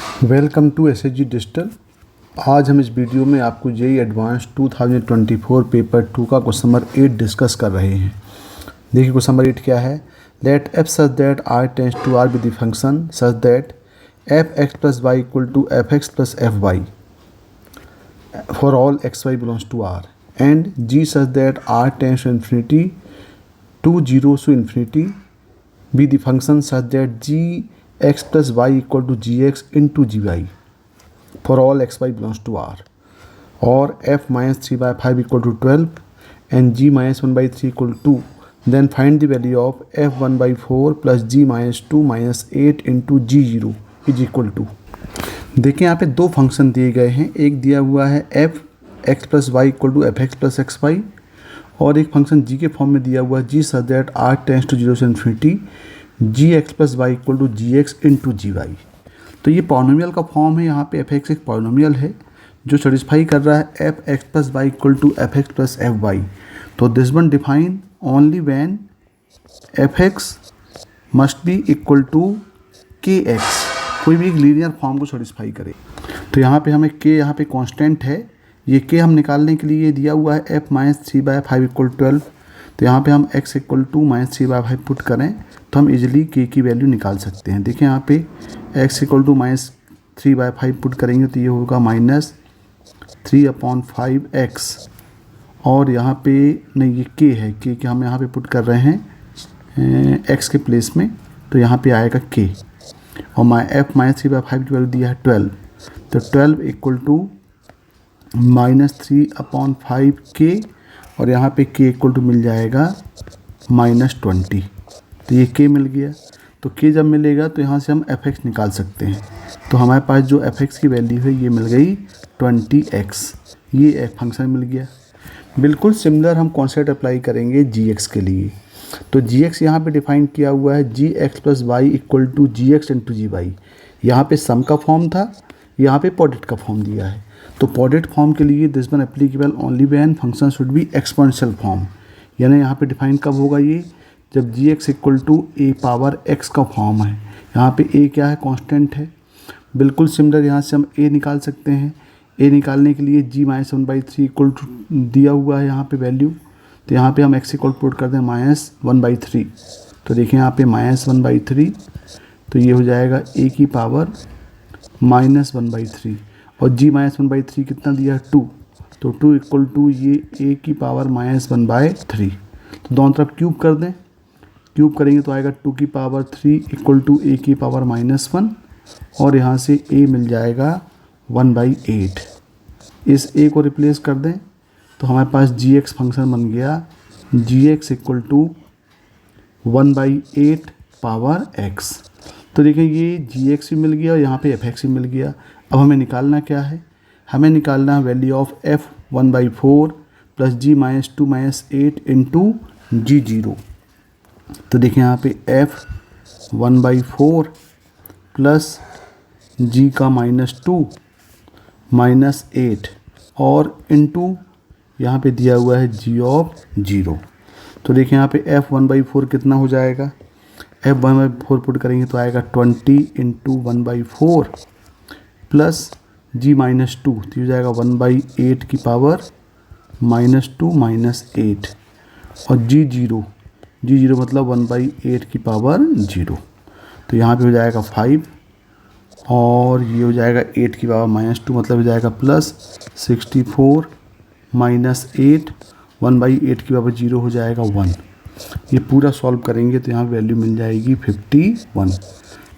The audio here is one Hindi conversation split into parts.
Welcome to SHG digital. आज हम इस वीडियो में आपको जेईई एडवांस 2024 पेपर 2 का क्वेश्चन नंबर 8 डिस्कस कर रहे हैं। देखिए क्वेश्चन नंबर 8 क्या है। Let F such that R tends to R with the function such that F X plus Y equal to F X plus F Y for all X Y belongs to R and G such that R tends to infinity to zero to infinity be the function such that G x plus y equal to gx into gy for all xy belongs to R, or f minus 3 by 5 equal to 12 and g minus 1 by 3 equal to 2. Then find the value of f 1 by 4 plus g minus 2 minus 8 into g0 is equal to। देखिए यहाँ पे दो फंक्शन दिए गए हैं। एक दिया हुआ है f x plus y equal to f x plus x y और एक फंक्शन g के फॉर्म में दिया हुआ है g such that r tends to 0 से infinity g x plus Y equal to g x into g y. तो ये पॉलिनोमियल का फॉर्म है। यहाँ पे एफ एक्स एक पॉलिनोमियल है जो सेटिस्फाई कर रहा है F X plus Y equal to F X plus F Y. तो this one define only when F X must be equal to K X, कोई भी एक लीनियर फॉर्म को सेटिस्फाई करे। तो यहाँ पे हमें के यहाँ पे कांस्टेंट है, ये के हम निकालने के लिए दिया हुआ है एफ माइनस 3 बाई 5 इक्वल 12। तो यहाँ पे हम x equal to minus 3 by 5 put करें तो हम इजीली k की वैल्यू निकाल सकते हैं। देखिए यहाँ पे x equal to minus 3 by 5 put करेंगे तो ये होगा माइनस 3/5x और यहाँ पे नहीं ये k है, k हम यहाँ पे पुट कर रहे हैं x के प्लेस में, तो यहाँ पे आएगा k और f माइनस 3 बाई 5 की वैल्यू दिया है 12। तो 12 इक्वल टू माइनस 3/5k और यहाँ पे k इक्वल टू मिल जाएगा -20। तो ये k मिल गया। तो k जब मिलेगा तो यहाँ से हम f(x) निकाल सकते हैं। तो हमारे पास जो f(x) की वैल्यू है ये मिल गई 20x। ये एक फंक्शन मिल गया। बिल्कुल सिमिलर हम कॉन्सेप्ट अप्लाई करेंगे gx के लिए। तो gx यहाँ पे डिफाइन किया हुआ है gx plus Y equal to gx into g y. यहाँ पे सम का फॉर्म था, यहाँ पे प्रोडक्ट का फॉर्म दिया है। तो प्रोडक्ट फॉर्म के लिए this one applicable only when function should be exponential form. यानी यहाँ पे डिफाइन कब होगा ये, जब G X equal to A power X का फॉर्म है। यहाँ पे ए क्या है, कांस्टेंट है। बिल्कुल सिमिलर यहाँ से हम ए निकाल सकते हैं। ए निकालने के लिए जी माइनस 1/3 इक्वल टू दिया हुआ है यहाँ पे वैल्यू। तो यहाँ पे हम एक्स इक्वल पुट कर दें -1/3। तो देखिए यहाँ पे -1/3, तो ये हो जाएगा ए की पावर -1/3 और g माइनस 1/3 कितना दिया है 2। तो 2 इक्वल टू ये a की पावर -1/3। तो दोनों तरफ क्यूब कर दें, क्यूब करेंगे तो आएगा 2 की पावर 3 इक्वल टू a की पावर -1 और यहाँ से a मिल जाएगा 1/8। इस a को रिप्लेस कर दें तो हमारे पास gx फंक्शन बन गया gx equal to 1/8 power x। तो देखिए ये gx भी मिल गया और यहाँ पे fx भी मिल गया। अब हमें निकालना क्या है, हमें निकालना है value of f 1/4 plus g minus 2 minus 8 into g0। तो देखिए यहाँ पे f 1/4 प्लस g का -2 माइनस 8 और इंटू यहाँ पे दिया हुआ है g ऑफ 0। तो देखिए यहाँ पे f 1/4 कितना हो जाएगा, f 1/4 पुट करेंगे तो आएगा 20 इंटू 1/4 प्लस g माइनस 2, तो हो जाएगा 1/8 की पावर -2 माइनस 8 और g0 मतलब 1/8 की पावर 0। तो यहाँ पे हो जाएगा 5 और ये हो जाएगा 8 की पावर -2 मतलब हो जाएगा प्लस 64 माइनस 8 1/8 की पावर 0 हो जाएगा 1। ये पूरा सॉल्व करेंगे तो यहाँ वैल्यू मिल जाएगी 51।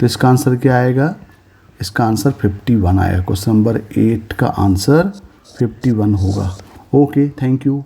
तो इसका आंसर क्या आएगा, इसका आंसर 51 आएगा। क्वेश्चन नंबर 8 का आंसर 51 होगा। Okay, thank you.